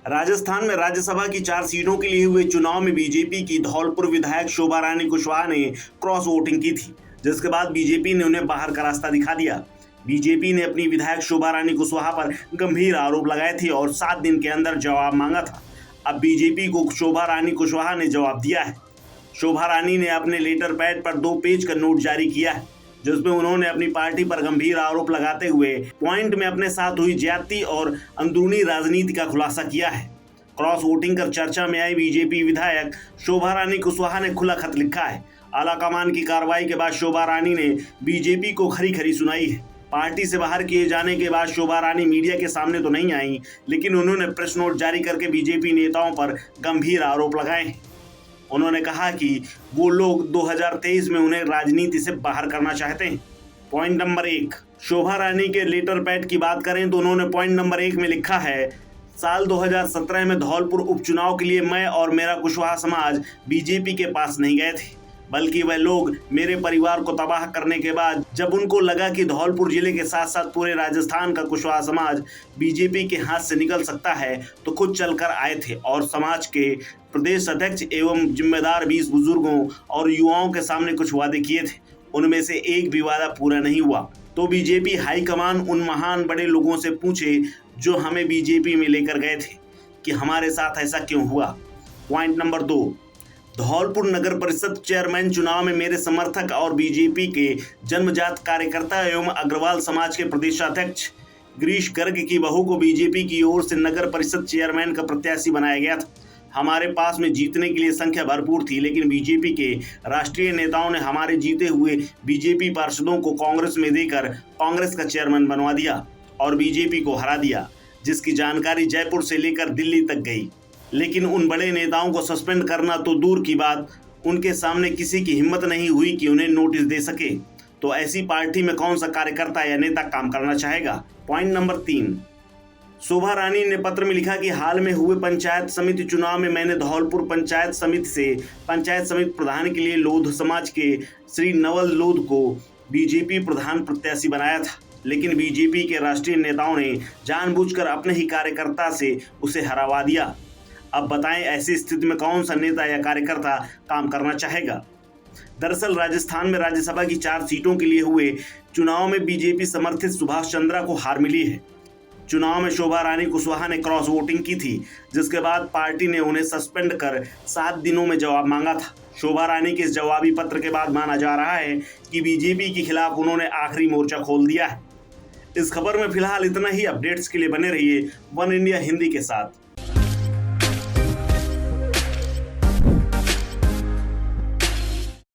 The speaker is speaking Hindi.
राजस्थान में राज्यसभा की 4 सीटों के लिए हुए चुनाव में बीजेपी की धौलपुर विधायक शोभा रानी कुशवाहा ने क्रॉस वोटिंग की थी, जिसके बाद बीजेपी ने उन्हें बाहर का रास्ता दिखा दिया। बीजेपी ने अपनी विधायक शोभा रानी कुशवाहा पर गंभीर आरोप लगाए थे और 7 दिन के अंदर जवाब मांगा था। अब बीजेपी को शोभा रानी कुशवाहा ने जवाब दिया है। शोभा रानी ने अपने लेटर पैड पर 2 पेज का नोट जारी किया है, जिसमें उन्होंने अपनी पार्टी पर गंभीर आरोप लगाते हुए पॉइंट में अपने साथ हुई ज्यादती और अंदरूनी राजनीति का खुलासा किया है। क्रॉस वोटिंग कर चर्चा में आई बीजेपी विधायक शोभा रानी कुशवाहा ने खुला खत लिखा है। आलाकमान की कार्रवाई के बाद शोभा रानी ने बीजेपी को खरी खरी सुनाई है। पार्टी से बाहर किए जाने के बाद शोभा रानी मीडिया के सामने तो नहीं आई, लेकिन उन्होंने प्रेस नोट जारी करके बीजेपी नेताओं पर गंभीर आरोप लगाए हैं। उन्होंने कहा कि वो लोग 2023 में उन्हें राजनीति से बाहर करना चाहते हैं। पॉइंट नंबर 1, शोभा रानी के लेटर पैड की बात करें तो उन्होंने पॉइंट नंबर 1 में लिखा है, साल 2017 में धौलपुर उपचुनाव के लिए मैं और मेरा कुशवाहा समाज बीजेपी के पास नहीं गए थे, बल्कि वह लोग मेरे परिवार को तबाह करने के बाद जब उनको लगा कि धौलपुर जिले के साथ साथ पूरे राजस्थान का कुशवाहा समाज बीजेपी के हाथ से निकल सकता है, तो खुद चलकर आए थे और समाज के प्रदेश अध्यक्ष एवं जिम्मेदार 20 बुजुर्गों और युवाओं के सामने कुछ वादे किए थे। उनमें से एक भी वादा पूरा नहीं हुआ। तो बीजेपी हाईकमान उन महान बड़े लोगों से पूछे जो हमें बीजेपी में लेकर गए थे कि हमारे साथ ऐसा क्यों हुआ। पॉइंट नंबर 2, धौलपुर नगर परिषद चेयरमैन चुनाव में मेरे समर्थक और बीजेपी के जन्मजात कार्यकर्ता एवं अग्रवाल समाज के प्रदेशाध्यक्ष गिरीश गर्ग की बहू को बीजेपी की ओर से नगर परिषद चेयरमैन का प्रत्याशी बनाया गया था। हमारे पास में जीतने के लिए संख्या भरपूर थी, लेकिन बीजेपी के राष्ट्रीय नेताओं ने हमारे जीते हुए बीजेपी पार्षदों को कांग्रेस में देकर कांग्रेस का चेयरमैन बनवा दिया और बीजेपी को हरा दिया, जिसकी जानकारी जयपुर से लेकर दिल्ली तक गई। लेकिन उन बड़े नेताओं को सस्पेंड करना तो दूर की बात, उनके सामने किसी की हिम्मत नहीं हुई कि उन्हें नोटिस दे सके। तो ऐसी पार्टी में कौन सा कार्यकर्ता या नेता काम करना चाहेगा। पॉइंट नंबर 3, शोभा रानी ने पत्र में लिखा कि हाल में हुए पंचायत समिति चुनाव में मैंने धौलपुर पंचायत समिति से पंचायत समिति प्रधान के लिए लोध समाज के श्री नवल लोध को बीजेपी प्रधान प्रत्याशी बनाया था, लेकिन बीजेपी के राष्ट्रीय नेताओं ने जानबूझकर अपने ही कार्यकर्ता से उसे हरावा दिया। अब बताएं ऐसी स्थिति में कौन सा नेता या कार्यकर्ता काम करना चाहेगा। दरअसल राजस्थान में राज्यसभा की 4 सीटों के लिए हुए चुनाव में बीजेपी समर्थित सुभाष चंद्रा को हार मिली है। चुनाव में शोभा रानी कुशवाहा ने क्रॉस वोटिंग की थी, जिसके बाद पार्टी ने उन्हें सस्पेंड कर 7 दिनों में जवाब मांगा था। शोभा रानी के इस जवाबी पत्र के बाद माना जा रहा है कि बीजेपी के खिलाफ उन्होंने आखिरी मोर्चा खोल दिया है। इस खबर में फिलहाल इतना ही। अपडेट्स के लिए बने रहिए वन इंडिया हिंदी के साथ।